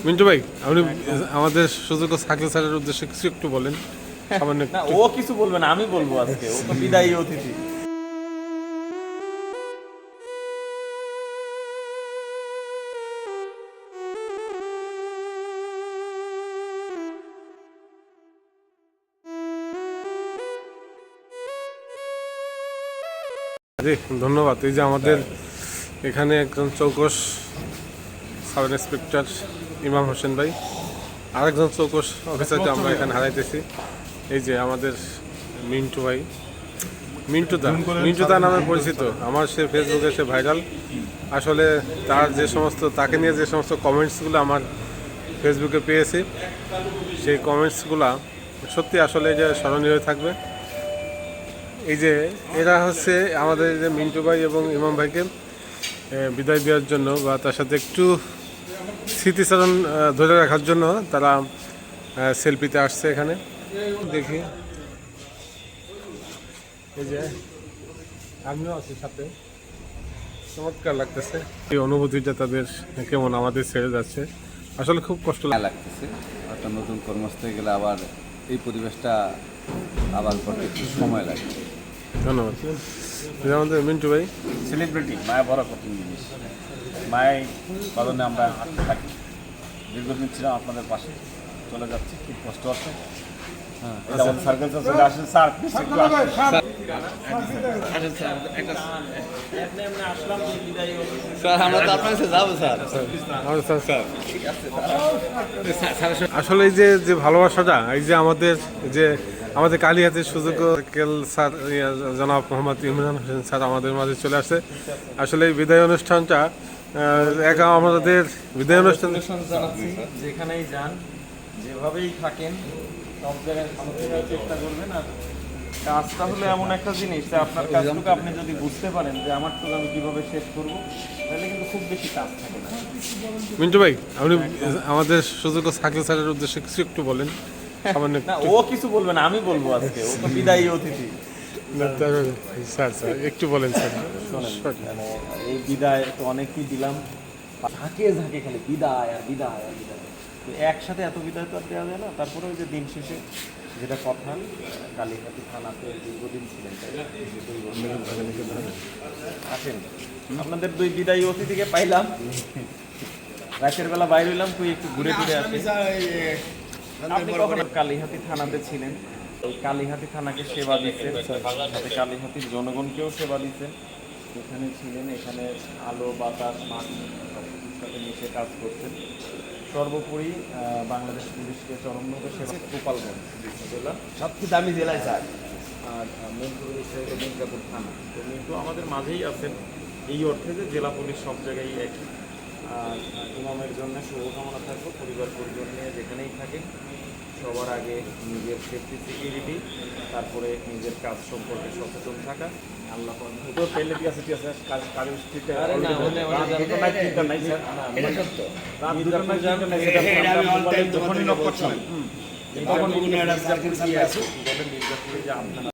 মিন্টু ভাই, আপনি আমাদের সুযোগ সাকিব স্যারের উদ্দেশ্যে কিছু একটু বলেন। সামান্য না, ও কিছু বলবে না, আমি বলবো আজকে। ও তো বিদায়ী অতিথি। জি, ধন্যবাদ। এই যে আমাদের এখানে একজন চৌকস সাব ইন্সপেক্টর ইমাম হোসেন ভাই, আরেকজন চৌকস অফিসারকে আমরা এখানে হারাইতেছি। এই যে আমাদের মিন্টু ভাই, মিন্টুদা নামে পরিচিত। আমার সে ফেসবুকে সে ভাইরাল। আসলে তার যে সমস্ত তাকে নিয়ে যে সমস্ত কমেন্টসগুলো আমার ফেসবুকে পেয়েছি, সেই কমেন্টসগুলো সত্যি আসলে যে স্মরণীয় হয়ে থাকবে। এই যে এরা হচ্ছে আমাদের যে মিন্টু ভাই এবং ইমাম ভাইকে বিদায় দেওয়ার জন্য বা তার সাথে একটু স্মৃতিচারণ ধরে রাখার জন্য তারা সেলফিতে আসছে এখানে। দেখি এই যে আমিও আছি সাথে, চমৎকার লাগতেছে। এই অনুভূতিটা তাদের কেমন আমাদের ছেড়ে যাচ্ছে, আসলে খুব কষ্ট লাগতেছে। একটা নতুন কর্মস্থলে গেলে আবার এই পরিবেশটা আবার করতে একটু সময় লাগে। ধন্যবাদ। এই যে আমাদের মিন্টু ভাই, সেলিব্রিটি মায়া বড় কঠিন জিনিস। মায়ের বাদনে আমরা হাঁটতে থাকি। দীর্ঘদিন ছিলাম আপনাদের পাশে, চলে যাচ্ছি, খুব কষ্ট হচ্ছে। হ্যাঁ, এটা আমাদের সার্কেল চলে আসেন স্যার, প্লিজ একটু আসেন। আসলে এই যে যে ভালোবাসাটা, এই যে আমাদের কালিয়াতের সুযোগ্য স্যার জনাব মোহাম্মদ ইমরান হোসেন স্যার আমাদের মাঝে চলে আসছে। আসলে এই বিদায় অনুষ্ঠানটা আমাদের বিদায় অনুষ্ঠান জানাচ্ছি, যেখানেই যান, যেভাবেই থাকেন, সব জায়গায় ভালো থাকার চেষ্টা করবেন। আর কাজটা হলো এমন একটা জিনিস যে আপনার কাজটুকু আপনি যদি বুঝতে পারেন যে আমারটুকু আমি কিভাবে শেষ করব, তাহলে কিন্তু খুব বেশি কাজ থাকে না। মিন্টু ভাই, আপনি আমাদের সুযোগ্য সাকিব স্যারের উদ্দেশ্যে কিছু একটু বলেন। সামান্য না, ও কিছু বলবে না, আমি বলবো আজকে। ও তো বিদায়ী অতিথি। স্যার একটু বলেন স্যার। মানে এই বিদায় তো অনেকই দিলাম, ঝাঁকে ঝাঁকে খালি বিদায় আর বিদায় আর বিদায়। তো একসাথে এত বিদায় তো আর দেওয়া যায় না। তারপরে ওই যে দিন শেষে যেটা কথা, কালীঘাটি থানাতে দীর্ঘদিন ছিলেন, তাই না? আসেন, আপনাদের দুই বিদায়ী অতিথিকে পাইলাম, রাতের বেলা বাইরে হইলাম, তুই একটু ঘুরে ফিরে আসি। আপনি কখন কালীহাতি থানাতে ছিলেন? এই কালীহাতি থানাকে সেবা দিচ্ছেন, সাথে কালীহাতির জনগণকেও সেবা দিচ্ছেন। এখানে ছিলেন, এখানে আলো বাতাস মাটি সবকিছুর সাথে মিশে কাজ করছেন। সর্বোপরি বাংলাদেশ পুলিশকে চরমভাবে সেবা। গোপালগঞ্জ জেলা সবচেয়ে দামি জেলায় স্যার। আর মিরপুর মির্জাপুর থানা। তো মিরপুর আমাদের মাঝেই আছেন, এই অর্থে যে জেলা পুলিশ সব জায়গায় একই। আর ইমামের জন্য শুভকামনা থাকবো, পরিবার পরিজন নিয়ে যেখানেই থাকেন সবার আগে নিজের সেফটি সিকিউরিটি, তারপরে নিজের কাজ সম্পর্কে সচেতন থাকা। আল্লাহ তো পেলে ঠিক আছে, ঠিক আছে, কাজের স্থিতিতে যখনই নক করছিলেন তখন মির্জাপুরে যে আপনারা